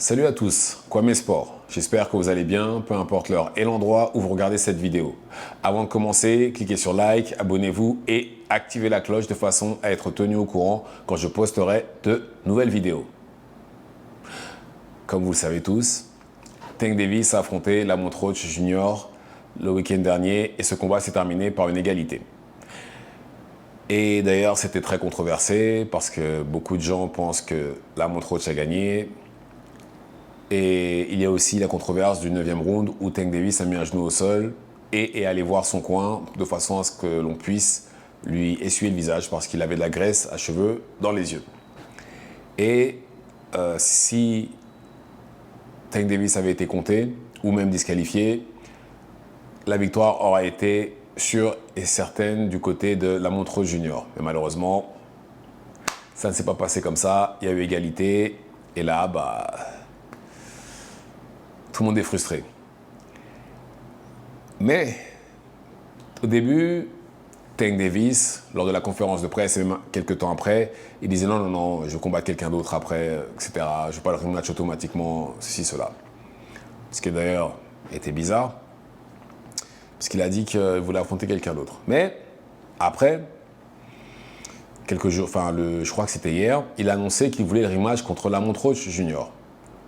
Salut à tous, Kwame Sport. J'espère que vous allez bien, peu importe l'heure et l'endroit où vous regardez cette vidéo. Avant de commencer, cliquez sur like, abonnez-vous et activez la cloche de façon à être tenu au courant quand je posterai de nouvelles vidéos. Comme vous le savez tous, Tank Davis a affronté Lamont Roach Jr. le week-end dernier et ce combat s'est terminé par une égalité. Et d'ailleurs, c'était très controversé parce que beaucoup de gens pensent que Lamont Roach a gagné. Et il y a aussi la controverse du 9e round où Tank Davis a mis un genou au sol et est allé voir son coin de façon à ce que l'on puisse lui essuyer le visage parce qu'il avait de la graisse à cheveux dans les yeux. Et si Tank Davis avait été compté ou même disqualifié, la victoire aurait été sûre et certaine du côté de Lamont Roach Jr. Mais malheureusement, ça ne s'est pas passé comme ça. Il y a eu égalité et là, tout le monde est frustré. Mais au début, Tank Davis, lors de la conférence de presse et même quelques temps après, il disait non, je vais combattre quelqu'un d'autre après, etc. Je ne vais pas le rematch automatiquement, ceci, cela. Ce qui d'ailleurs était bizarre, puisqu'il a dit qu'il voulait affronter quelqu'un d'autre. Mais après, quelques jours, je crois que c'était hier, il a annoncé qu'il voulait le rematch contre Lamont Roach Jr.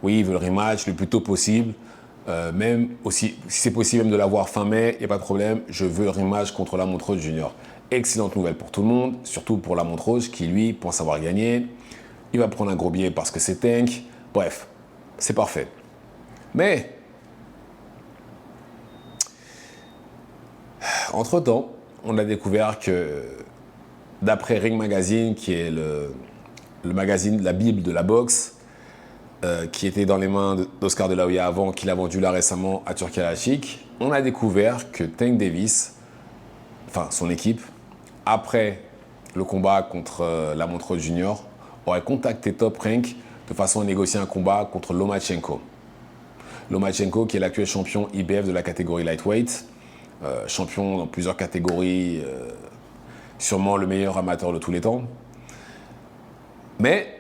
Oui, il veut le rematch le plus tôt possible. Même aussi, si c'est possible même de l'avoir fin mai, il n'y a pas de problème. Je veux le rematch contre Lamont Roach Jr. Excellente nouvelle pour tout le monde, surtout pour Lamont Roach qui, lui, pense avoir gagné. Il va prendre un gros billet parce que c'est Tank. Bref, c'est parfait. Mais, entre-temps, on a découvert que, d'après Ring Magazine, qui est le magazine, la bible de la boxe, qui était dans les mains d'Oscar De La Hoya avant, qu'il a vendu là récemment à Turki Al Sheikh, on a découvert que Tank Davis, enfin son équipe, après le combat contre Lamont Roach Jr., aurait contacté Top Rank de façon à négocier un combat contre Lomachenko. Lomachenko, qui est l'actuel champion IBF de la catégorie lightweight, champion dans plusieurs catégories, sûrement le meilleur amateur de tous les temps. Mais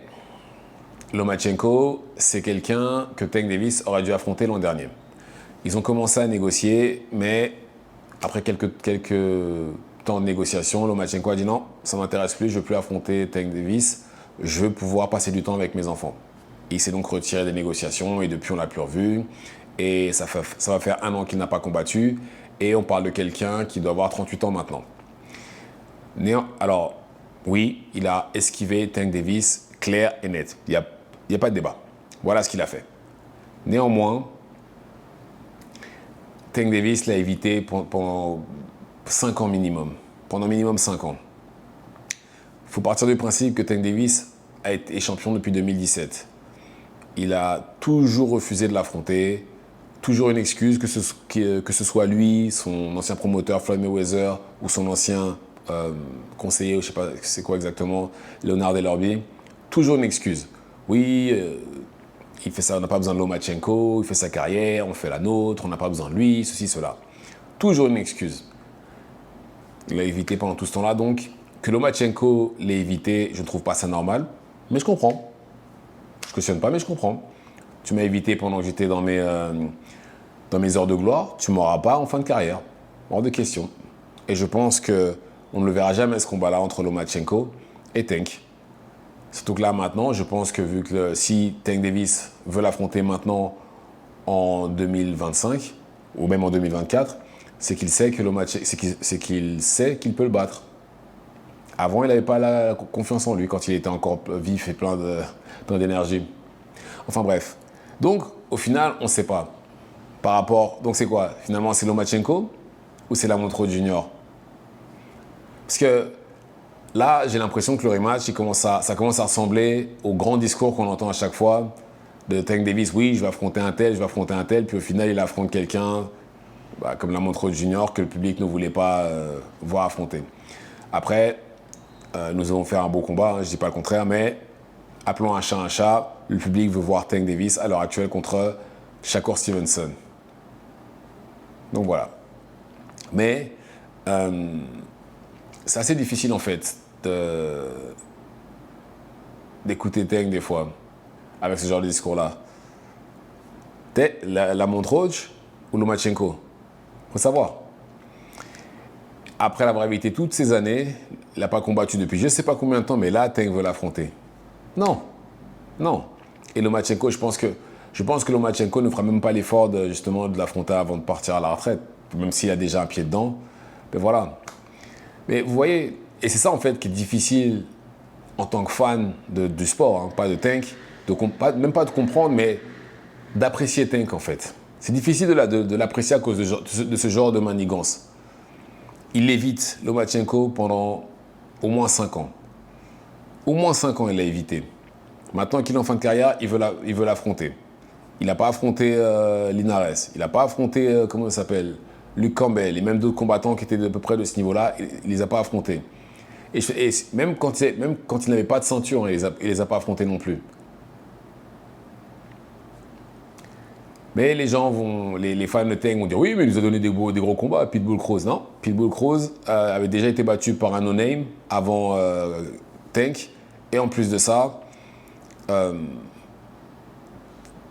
Lomachenko, c'est quelqu'un que Tank Davis aurait dû affronter l'an dernier. Ils ont commencé à négocier, mais après quelques temps de négociation, Lomachenko a dit non, ça ne m'intéresse plus, je ne veux plus affronter Tank Davis, je veux pouvoir passer du temps avec mes enfants. Il s'est donc retiré des négociations et depuis on ne l'a plus revu. Et ça va faire 1 an qu'il n'a pas combattu et on parle de quelqu'un qui doit avoir 38 ans maintenant. Alors, oui, il a esquivé Tank Davis clair et net. Il n'y a pas de débat. Voilà ce qu'il a fait. Néanmoins, Tank Davis l'a évité pendant 5 ans minimum. Pendant minimum 5 ans. Il faut partir du principe que Tank Davis a été champion depuis 2017. Il a toujours refusé de l'affronter. Toujours une excuse, que ce soit lui, son ancien promoteur Floyd Mayweather ou son ancien conseiller, je ne sais pas c'est quoi exactement, Leonard Ellerbe. Toujours une excuse. Oui, il fait ça, on n'a pas besoin de Lomachenko, il fait sa carrière, on fait la nôtre, on n'a pas besoin de lui, ceci, cela. Toujours une excuse. Il l'a évité pendant tout ce temps-là, donc que Lomachenko l'ait évité, je ne trouve pas ça normal, mais je comprends. Je ne cautionne pas, mais je comprends. Tu m'as évité pendant que j'étais dans mes heures de gloire, tu ne m'auras pas en fin de carrière. Hors de question. Et je pense qu'on ne le verra jamais ce combat-là entre Lomachenko et Tank. Surtout que là, maintenant, je pense que vu que si Tank Davis veut l'affronter maintenant en 2025, ou même en 2024, c'est qu'il sait qu'il peut le battre. Avant, il n'avait pas la confiance en lui quand il était encore vif et plein d'énergie. Enfin bref. Donc, au final, on ne sait pas. Donc c'est quoi? Finalement, c'est Lomachenko ou c'est Lamont Roach Jr.? Parce que là, j'ai l'impression que le rematch, ça commence à ressembler au grand discours qu'on entend à chaque fois de Tank Davis. Oui, je vais affronter un tel, puis au final, il affronte quelqu'un comme Lamont Roach Jr. que le public ne voulait pas voir affronter. Après, nous allons faire un beau combat, hein, je ne dis pas le contraire, mais appelons un chat, le public veut voir Tank Davis à l'heure actuelle contre Shakur Stevenson. Donc voilà. Mais c'est assez difficile en fait d'écouter Tank des fois avec ce genre de discours-là. La Montrose ou Lomachenko? Faut savoir. Après l'avoir évité toutes ces années, il n'a pas combattu depuis je ne sais pas combien de temps, mais là, Tank veut l'affronter. Non, non. Et Lomachenko, je pense que Lomachenko ne fera même pas l'effort justement de l'affronter avant de partir à la retraite, même s'il a déjà un pied dedans. Mais voilà. Mais vous voyez, et c'est ça en fait qui est difficile en tant que fan du sport, hein, pas de Tank, même pas de comprendre, mais d'apprécier Tank en fait. C'est difficile de l'apprécier à cause de ce genre de manigance. Il évite Lomachenko pendant au moins 5 ans. Au moins 5 ans, il l'a évité. Maintenant qu'il est en fin de carrière, il veut l'affronter. Il n'a pas affronté Linares. Il n'a pas affronté, comment il s'appelle, Luke Campbell et même d'autres combattants qui étaient de peu près de ce niveau-là. Il ne les a pas affrontés. Et même quand il n'avait pas de ceinture, il ne les a pas affrontés non plus. Mais les gens les fans de Tank vont dire oui, mais il nous a donné des gros combats. Pitbull Cruz, non. Pitbull Cruz avait déjà été battu par un no-name avant Tank. Et en plus de ça,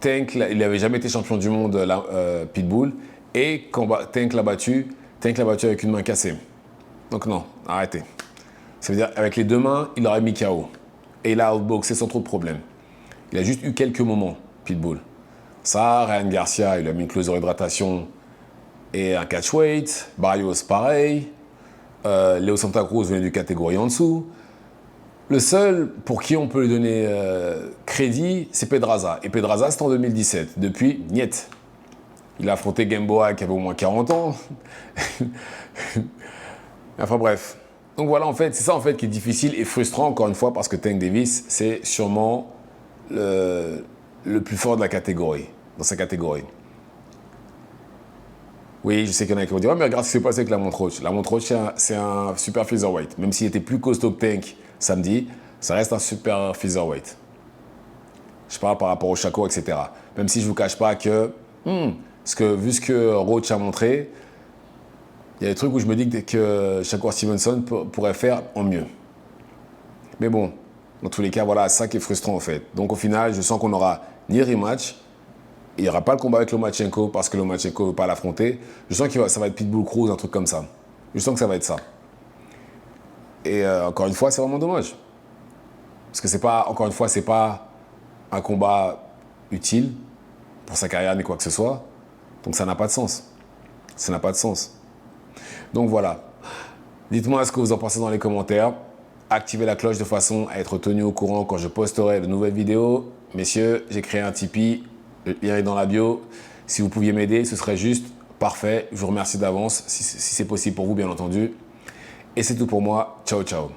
Tank, il n'avait jamais été champion du monde, Pitbull. Et quand Tank l'a battu avec une main cassée. Donc non, arrêtez. Ça veut dire avec les 2 mains, il aurait mis KO. Et il a outboxé sans trop de problème. Il a juste eu quelques moments, Pitbull. Ça, Ryan Garcia, il a mis une clause de réhydratation et un catchweight. Barrios, pareil. Leo Santa Cruz venait du catégorie en dessous. Le seul pour qui on peut lui donner crédit, c'est Pedraza. Et Pedraza, c'était en 2017. Depuis, niet. Il a affronté Gamboa qui avait au moins 40 ans. Enfin bref. Donc voilà, en fait, c'est ça en fait qui est difficile et frustrant, encore une fois, parce que Tank Davis, c'est sûrement le plus fort de la catégorie, dans sa catégorie. Oui, je sais qu'il y en a qui vont dire « Ouais, mais regarde ce qui s'est passé avec la Montrose. » La Montrose, c'est un super featherweight. Même s'il était plus costaud que Tank samedi, ça reste un super featherweight. Je parle par rapport au Shakur, etc. Même si je ne vous cache pas que, vu ce que Roach a montré, il y a des trucs où je me dis que Shakur Stevenson pourrait faire en mieux. Mais bon, dans tous les cas, voilà, c'est ça qui est frustrant en fait. Donc au final, je sens qu'on n'aura ni rematch, il n'y aura pas le combat avec Lomachenko parce que Lomachenko ne veut pas l'affronter. Je sens que ça va être Pitbull Cruz, un truc comme ça. Je sens que ça va être ça. Et encore une fois, c'est vraiment dommage. Parce que c'est pas un combat utile pour sa carrière ni quoi que ce soit. Donc ça n'a pas de sens. Ça n'a pas de sens. Donc voilà. Dites-moi ce que vous en pensez dans les commentaires. Activez la cloche de façon à être tenu au courant quand je posterai de nouvelles vidéos. Messieurs, j'ai créé un Tipeee. Le lien est dans la bio. Si vous pouviez m'aider, ce serait juste parfait. Je vous remercie d'avance, si c'est possible pour vous, bien entendu. Et c'est tout pour moi. Ciao, ciao.